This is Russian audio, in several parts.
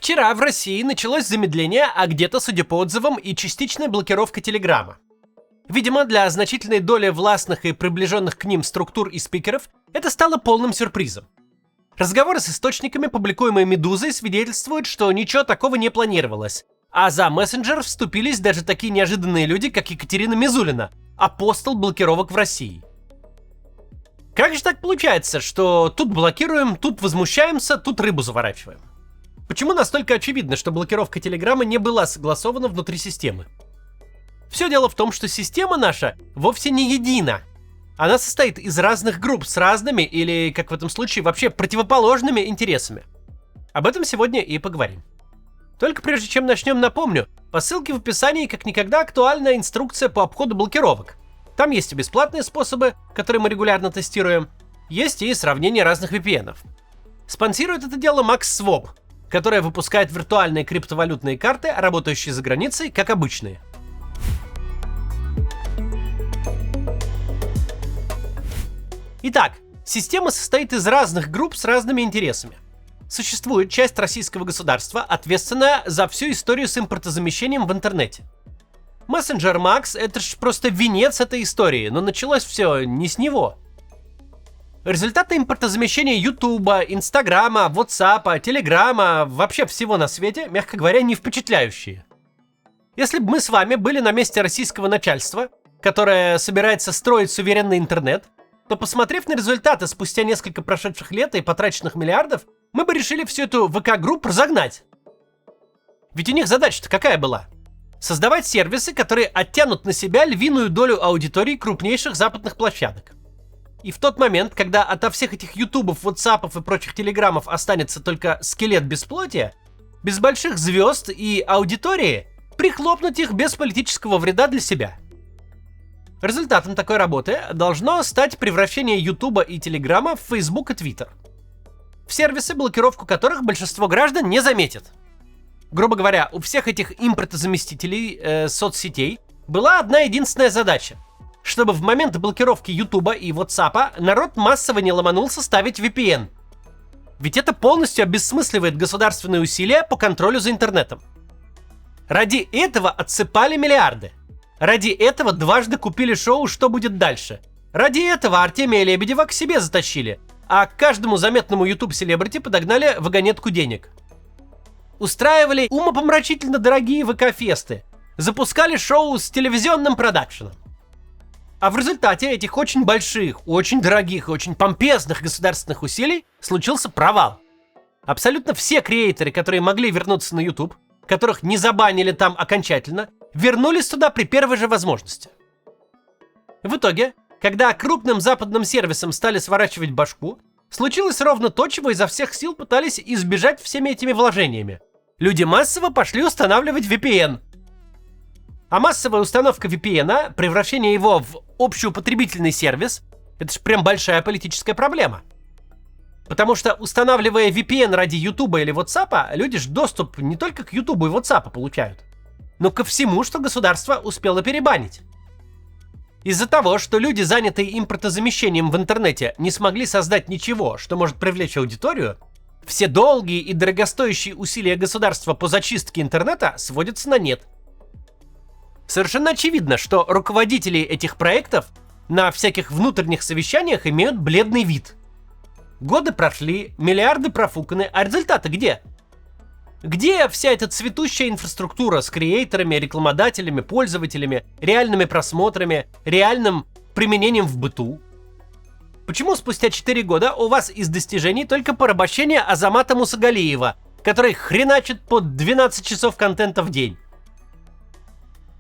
Вчера в России началось замедление, а где-то, судя по отзывам, и частичная блокировка Телеграма. Видимо, для значительной доли властных и приближенных к ним структур и спикеров это стало полным сюрпризом. Разговоры с источниками, публикуемые «Медузой», свидетельствуют, что ничего такого не планировалось. А за мессенджер вступились даже такие неожиданные люди, как Екатерина Мизулина, апостол блокировок в России. Как же так получается, что тут блокируем, тут возмущаемся, тут рыбу заворачиваем? Почему настолько очевидно, что блокировка Телеграма не была согласована внутри системы? Все дело в том, что система наша вовсе не едина. Она состоит из разных групп с разными или, как в этом случае, вообще противоположными интересами. Об этом сегодня и поговорим. Только прежде чем начнем, напомню, по ссылке в описании как никогда актуальна инструкция по обходу блокировок. Там есть и бесплатные способы, которые мы регулярно тестируем, есть и сравнение разных VPN-ов. Спонсирует это дело MaxSwap, которая выпускает виртуальные криптовалютные карты, работающие за границей, как обычные. Итак, система состоит из разных групп с разными интересами. Существует часть российского государства, ответственная за всю историю с импортозамещением в интернете. Мессенджер Макс — это ж просто венец этой истории, но началось все не с него. Результаты импортозамещения Ютуба, Инстаграма, Ватсапа, Телеграма, вообще всего на свете, мягко говоря, не впечатляющие. Если бы мы с вами были на месте российского начальства, которое собирается строить суверенный интернет, то, посмотрев на результаты спустя несколько прошедших лет и потраченных миллиардов, мы бы решили всю эту ВК-группу разогнать. Ведь у них задача-то какая была? Создавать сервисы, которые оттянут на себя львиную долю аудитории крупнейших западных площадок. И в тот момент, когда ото всех этих ютубов, ватсапов и прочих телеграммов останется только скелет бесплотия, без больших звезд и аудитории, прихлопнуть их без политического вреда для себя. Результатом такой работы должно стать превращение Ютуба и Телеграма в Facebook и Twitter. В сервисы, блокировку которых большинство граждан не заметит. Грубо говоря, у всех этих импортозаместителей соцсетей была одна единственная задача. Чтобы в момент блокировки Ютуба и Ватсапа народ массово не ломанулся ставить VPN. Ведь это полностью обессмысливает государственные усилия по контролю за интернетом. Ради этого отсыпали миллиарды. Ради этого дважды купили шоу «Что будет дальше?». Ради этого Артемия Лебедева к себе затащили, а к каждому заметному YouTube-селебрити подогнали вагонетку денег. Устраивали умопомрачительно дорогие ВК-фесты, запускали шоу с телевизионным продакшеном. А в результате этих очень больших, очень дорогих и очень помпезных государственных усилий случился провал. Абсолютно все креаторы, которые могли вернуться на YouTube, которых не забанили там окончательно, вернулись туда при первой же возможности. В итоге, когда крупным западным сервисам стали сворачивать башку, случилось ровно то, чего изо всех сил пытались избежать всеми этими вложениями. Люди массово пошли устанавливать VPN. А массовая установка VPN, превращение его в общеупотребительный сервис, это же прям большая политическая проблема. Потому что, устанавливая VPN ради Ютуба или Ватсапа, люди же доступ не только к Ютубу и Ватсапу получают, но ко всему, что государство успело перебанить. Из-за того, что люди, занятые импортозамещением в интернете, не смогли создать ничего, что может привлечь аудиторию, все долгие и дорогостоящие усилия государства по зачистке интернета сводятся на нет. Совершенно очевидно, что руководители этих проектов на всяких внутренних совещаниях имеют бледный вид. Годы прошли, миллиарды профуканы, а результаты где? Где вся эта цветущая инфраструктура с креаторами, рекламодателями, пользователями, реальными просмотрами, реальным применением в быту? Почему спустя 4 года у вас из достижений только порабощение Азамата Мусагалиева, который хреначит по 12 часов контента в день?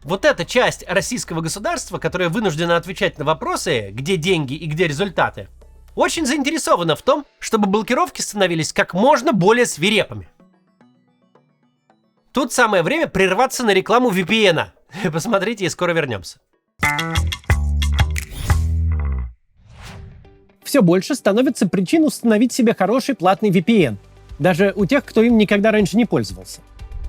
Вот эта часть российского государства, которая вынуждена отвечать на вопросы, где деньги и где результаты, очень заинтересована в том, чтобы блокировки становились как можно более свирепыми. Тут самое время прерваться на рекламу VPN. Посмотрите и скоро вернемся. Все больше становится причин установить себе хороший платный VPN, даже у тех, кто им никогда раньше не пользовался.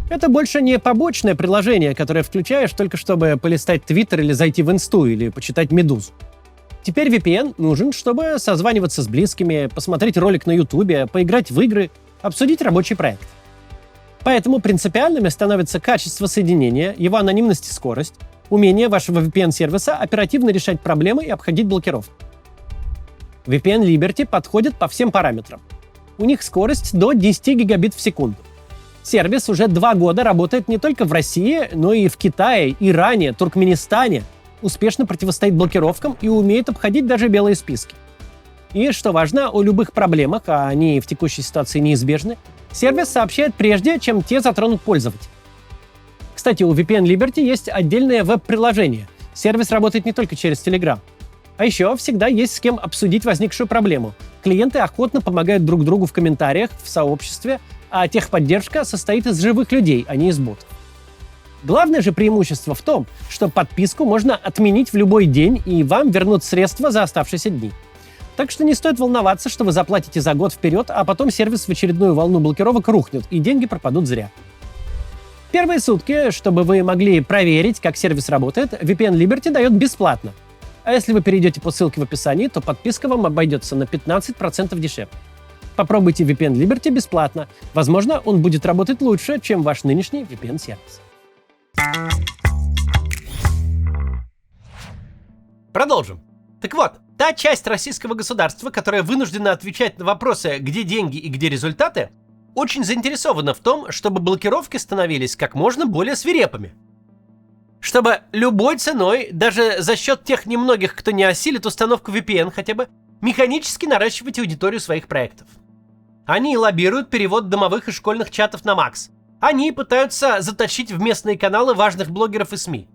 Это больше не побочное приложение, которое включаешь только чтобы полистать Твиттер или зайти в Инсту или почитать Медузу. Теперь VPN нужен, чтобы созваниваться с близкими, посмотреть ролик на Ютубе, поиграть в игры, обсудить рабочий проект. Поэтому принципиальными становятся качество соединения, его анонимность и скорость, умение вашего VPN-сервиса оперативно решать проблемы и обходить блокировки. VPN Liberty подходит по всем параметрам. У них скорость до 10 гигабит в секунду. Сервис уже 2 года работает не только в России, но и в Китае, Иране, Туркменистане, успешно противостоит блокировкам и умеет обходить даже белые списки. И, что важно, о любых проблемах, а они в текущей ситуации неизбежны, сервис сообщает прежде, чем те затронут пользователя. Кстати, у VPN Liberty есть отдельное веб-приложение. Сервис работает не только через Telegram. А еще всегда есть с кем обсудить возникшую проблему. Клиенты охотно помогают друг другу в комментариях, в сообществе, а техподдержка состоит из живых людей, а не из ботов. Главное же преимущество в том, что подписку можно отменить в любой день, и вам вернут средства за оставшиеся дни. Так что не стоит волноваться, что вы заплатите за год вперед, а потом сервис в очередную волну блокировок рухнет, и деньги пропадут зря. Первые сутки, чтобы вы могли проверить, как сервис работает, VPN Liberty дает бесплатно. А если вы перейдете по ссылке в описании, то подписка вам обойдется на 15% дешевле. Попробуйте VPN Liberty бесплатно. Возможно, он будет работать лучше, чем ваш нынешний VPN-сервис. Продолжим. Так вот, та часть российского государства, которая вынуждена отвечать на вопросы, где деньги и где результаты, очень заинтересована в том, чтобы блокировки становились как можно более свирепыми. Чтобы любой ценой, даже за счет тех немногих, кто не осилит установку VPN хотя бы, механически наращивать аудиторию своих проектов. Они лоббируют перевод домовых и школьных чатов на Макс. Они пытаются затащить в местные каналы важных блогеров и СМИ.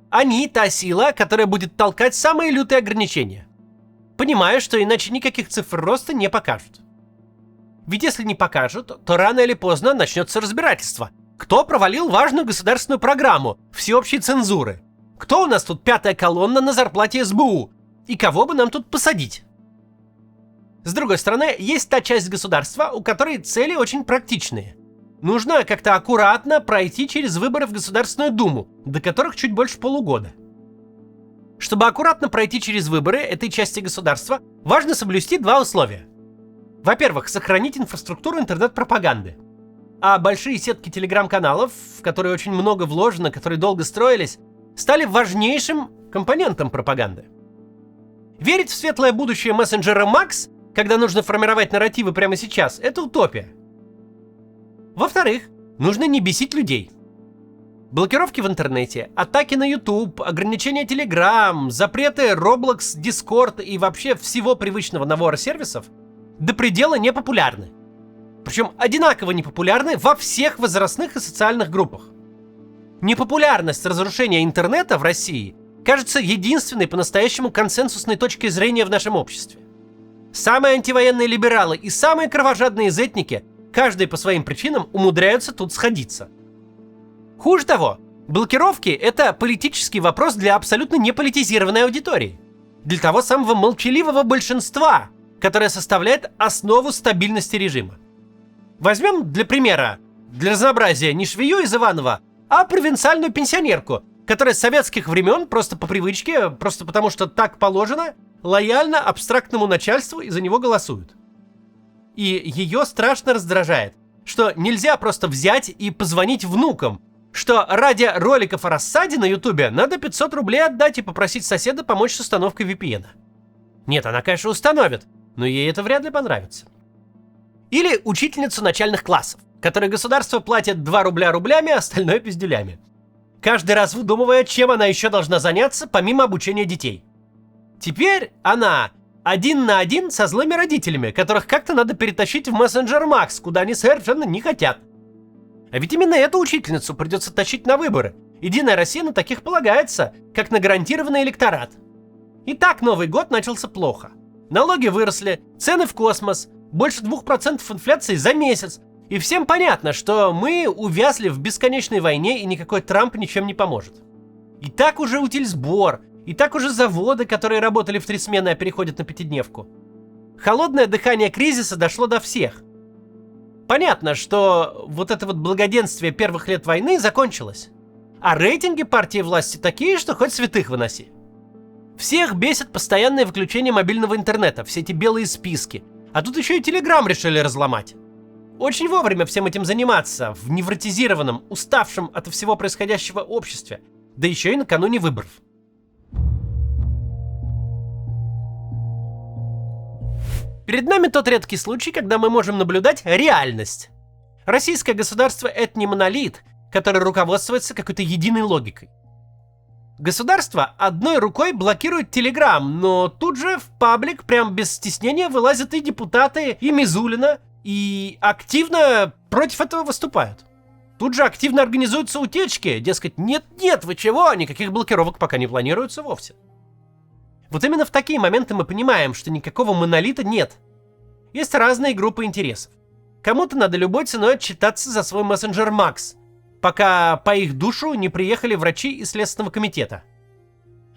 Они та сила, которая будет толкать самые лютые ограничения. Понимая, что иначе никаких цифр роста не покажут. Ведь если не покажут, то рано или поздно начнется разбирательство. Кто провалил важную государственную программу всеобщей цензуры? Кто у нас тут пятая колонна на зарплате СБУ? И кого бы нам тут посадить? С другой стороны, есть та часть государства, у которой цели очень практичные. Нужно как-то аккуратно пройти через выборы в Государственную Думу, до которых чуть больше полугода. Чтобы аккуратно пройти через выборы этой части государства, важно соблюсти 2 условия. Во-первых, сохранить инфраструктуру интернет-пропаганды. А большие сетки телеграм-каналов, в которые очень много вложено, которые долго строились, стали важнейшим компонентом пропаганды. Верить в светлое будущее мессенджера Макс, когда нужно формировать нарративы прямо сейчас, это утопия. Во-вторых, нужно не бесить людей. Блокировки в интернете, атаки на YouTube, ограничения Telegram, запреты Roblox, Discord и вообще всего привычного набора сервисов до предела непопулярны. Причем одинаково непопулярны во всех возрастных и социальных группах. Непопулярность разрушения интернета в России кажется единственной по-настоящему консенсусной точкой зрения в нашем обществе. Самые антивоенные либералы и самые кровожадные зетники, каждый по своим причинам, умудряются тут сходиться. Хуже того, блокировки — это политический вопрос для абсолютно неполитизированной аудитории. Для того самого молчаливого большинства, которое составляет основу стабильности режима. Возьмем для примера, для разнообразия, не швею из Иванова, а провинциальную пенсионерку, которая с советских времен просто по привычке, просто потому что так положено, лояльно абстрактному начальству и за него голосует. И ее страшно раздражает, что нельзя просто взять и позвонить внукам, что ради роликов о рассаде на Ютубе надо 500 рублей отдать и попросить соседа помочь с установкой VPN. Нет, она, конечно, установит, но ей это вряд ли понравится. Или учительницу начальных классов, которой государство платит 2 рубля рублями, а остальное пиздюлями. Каждый раз выдумывая, чем она еще должна заняться, помимо обучения детей. Теперь она 1 на 1 со злыми родителями, которых как-то надо перетащить в мессенджер Макс, куда они совершенно не хотят. А ведь именно эту учительницу придется тащить на выборы. Единая Россия на таких полагается, как на гарантированный электорат. И так Новый год начался плохо. Налоги выросли, цены в космос, больше 2% инфляции за месяц. И всем понятно, что мы увязли в бесконечной войне, и никакой Трамп ничем не поможет. И так уже утильсбор, и так уже заводы, которые работали в 3 смены, а переходят на 5-дневку. Холодное дыхание кризиса дошло до всех. Понятно, что вот это вот благоденствие первых лет войны закончилось. А рейтинги партии власти такие, что хоть святых выноси. Всех бесит постоянное выключение мобильного интернета, все эти белые списки. А тут еще и Telegram решили разломать. Очень вовремя всем этим заниматься в невротизированном, уставшем от всего происходящего обществе, да еще и накануне выборов. Перед нами тот редкий случай, когда мы можем наблюдать реальность. Российское государство — это не монолит, который руководствуется какой-то единой логикой. Государство одной рукой блокирует Телеграм, но тут же в паблик прям без стеснения вылазят и депутаты, и Мизулина, и активно против этого выступают. Тут же активно организуются утечки, дескать, нет-нет, вы чего, никаких блокировок пока не планируется вовсе. Вот именно в такие моменты мы понимаем, что никакого монолита нет. Есть разные группы интересов. Кому-то надо любой ценой отчитаться за свой мессенджер Макс, пока по их душу не приехали врачи из Следственного комитета.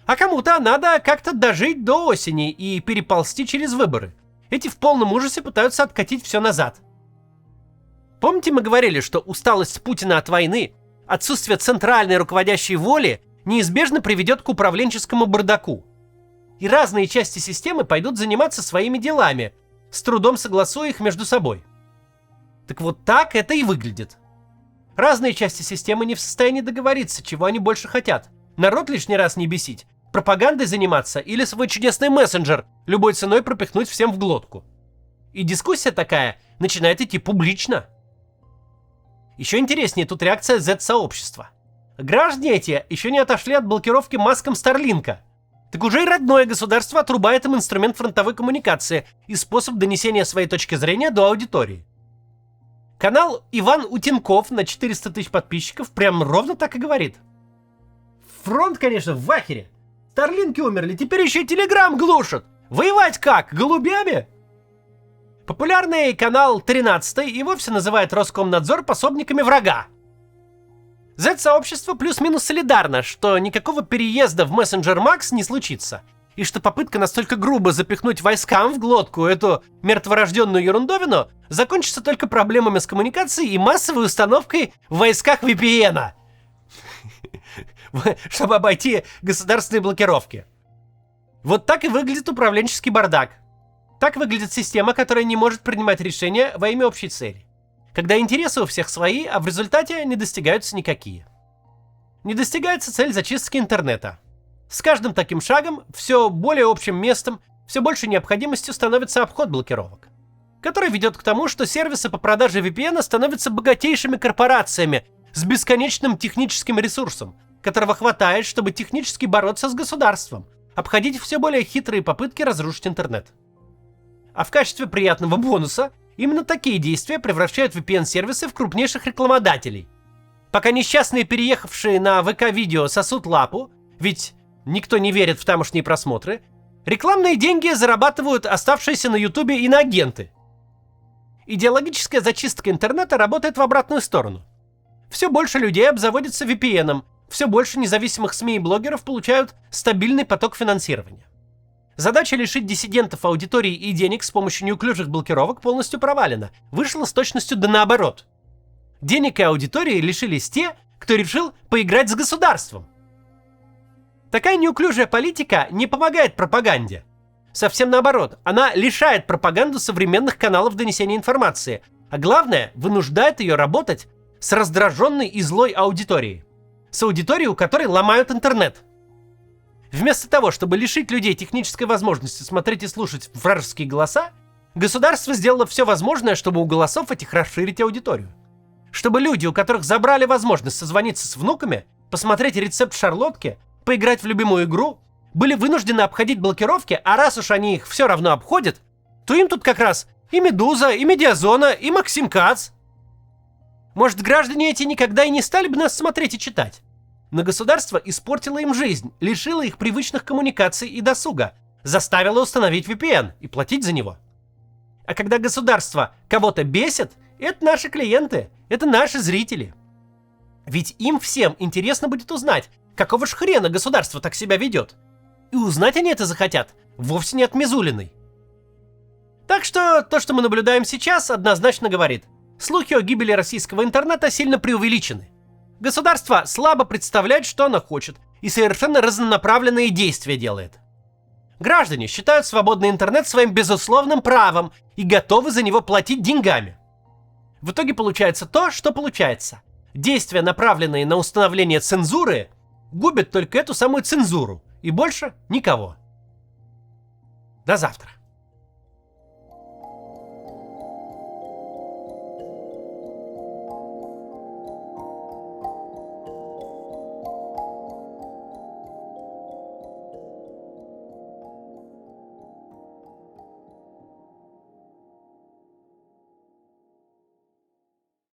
А кому-то надо как-то дожить до осени и переползти через выборы. Эти в полном ужасе пытаются откатить все назад. Помните, мы говорили, что усталость Путина от войны, отсутствие центральной руководящей воли неизбежно приведет к управленческому бардаку. И разные части системы пойдут заниматься своими делами, с трудом согласуя их между собой. Так вот так это и выглядит. Разные части системы не в состоянии договориться, чего они больше хотят. Народ лишний раз не бесить, пропагандой заниматься или свой чудесный мессенджер любой ценой пропихнуть всем в глотку. И дискуссия такая начинает идти публично. Еще интереснее тут реакция Z-сообщества. Граждане эти еще не отошли от блокировки Маском Старлинка. Так уже и родное государство отрубает им инструмент фронтовой коммуникации и способ донесения своей точки зрения до аудитории. Канал Иван Утенков на 400 тысяч подписчиков прям ровно так и говорит. Фронт, конечно, в ахере. Старлинки умерли, теперь еще и Телеграм глушат. Воевать как? Голубями? Популярный канал 13 и вовсе называет Роскомнадзор пособниками врага. Z-сообщество плюс-минус солидарно, что никакого переезда в мессенджер Макс не случится. И что попытка настолько грубо запихнуть войскам в глотку эту мертворожденную ерундовину закончится только проблемами с коммуникацией и массовой установкой в войсках VPN, чтобы обойти государственные блокировки. Вот так и выглядит управленческий бардак. Так выглядит система, которая не может принимать решения во имя общей цели. Когда интересы у всех свои, а в результате не достигаются никакие. Не достигается цель зачистки интернета. С каждым таким шагом, все более общим местом, все больше необходимостью становится обход блокировок, который ведет к тому, что сервисы по продаже VPN становятся богатейшими корпорациями с бесконечным техническим ресурсом, которого хватает, чтобы технически бороться с государством, обходить все более хитрые попытки разрушить интернет. А в качестве приятного бонуса именно такие действия превращают VPN-сервисы в крупнейших рекламодателей. Пока несчастные, переехавшие на ВК-видео, сосут лапу, ведь никто не верит в тамошние просмотры, рекламные деньги зарабатывают оставшиеся на Ютубе иноагенты. Идеологическая зачистка интернета работает в обратную сторону. Все больше людей обзаводятся VPN-ом, все больше независимых СМИ и блогеров получают стабильный поток финансирования. Задача лишить диссидентов аудитории и денег с помощью неуклюжих блокировок полностью провалена. Вышла с точностью да наоборот. Денег и аудитории лишились те, кто решил поиграть с государством. Такая неуклюжая политика не помогает пропаганде. Совсем наоборот, она лишает пропаганду современных каналов донесения информации, а главное, вынуждает ее работать с раздраженной и злой аудиторией. С аудиторией, у которой ломают интернет. Вместо того, чтобы лишить людей технической возможности смотреть и слушать вражеские голоса, государство сделало все возможное, чтобы у голосов этих расширить аудиторию. Чтобы люди, у которых забрали возможность созвониться с внуками, посмотреть рецепт шарлотки, поиграть в любимую игру, были вынуждены обходить блокировки, а раз уж они их все равно обходят, то им тут как раз и Медуза, и Медиазона, и Максим Кац. Может, граждане эти никогда и не стали бы нас смотреть и читать? Но государство испортило им жизнь, лишило их привычных коммуникаций и досуга, заставило установить VPN и платить за него. А когда государство кого-то бесит, это наши клиенты, это наши зрители. Ведь им всем интересно будет узнать, какого ж хрена государство так себя ведет. И узнать они это захотят вовсе не от Мизулиной. Так что то, что мы наблюдаем сейчас, однозначно говорит: слухи о гибели российского интернета сильно преувеличены. Государство слабо представляет, что оно хочет, и совершенно разнонаправленные действия делает. Граждане считают свободный интернет своим безусловным правом и готовы за него платить деньгами. В итоге получается то, что получается. Действия, направленные на установление цензуры, губят только эту самую цензуру, и больше никого. До завтра.